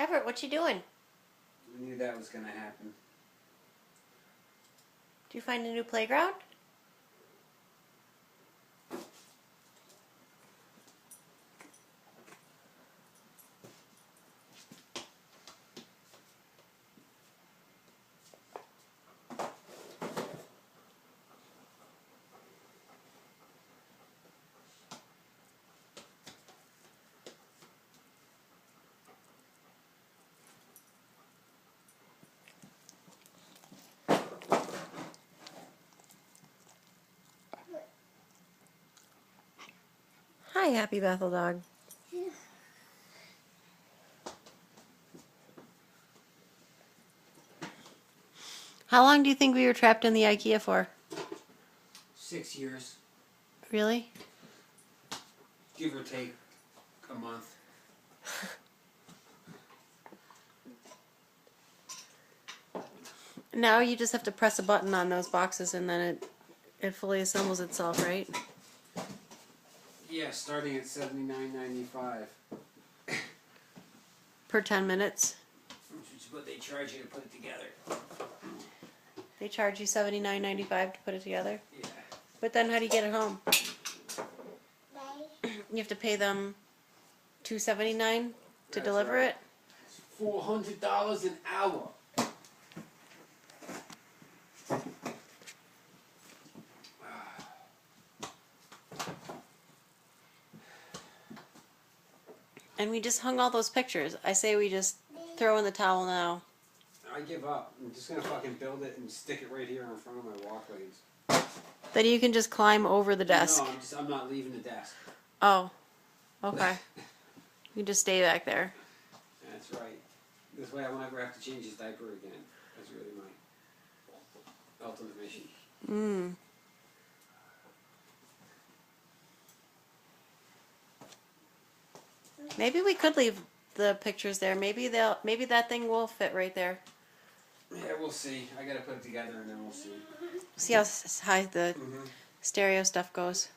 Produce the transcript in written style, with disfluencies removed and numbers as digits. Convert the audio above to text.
Everett, what you doing? I knew that was going to happen. Do you find a new playground? Hi, Happy Bethel dog. How long do you think we were trapped in the Ikea for? 6 years. Really? Give or take a month. Now you just have to press a button on those boxes and then it fully assembles itself, right? Yeah, starting at $79.95. Per 10 minutes. Which is what they charge you to put it together. They charge you $79.95 to put it together? Yeah. But then how do you get it home? You have to pay them $2.79 to deliver it? It's $400 an hour. And we just hung all those pictures. I say we just throw in the towel now. I give up. I'm just going to fucking build it and stick it right here in front of my walkways. Then you can just climb over the desk. No, I'm not leaving the desk. Oh, okay. You can just stay back there. That's right. This way I won't ever have to change his diaper again. That's really my ultimate mission. Maybe we could leave the pictures there. Maybe that thing will fit right there. Yeah, we'll see. I gotta put it together and then we'll see. See how high the stereo stuff goes.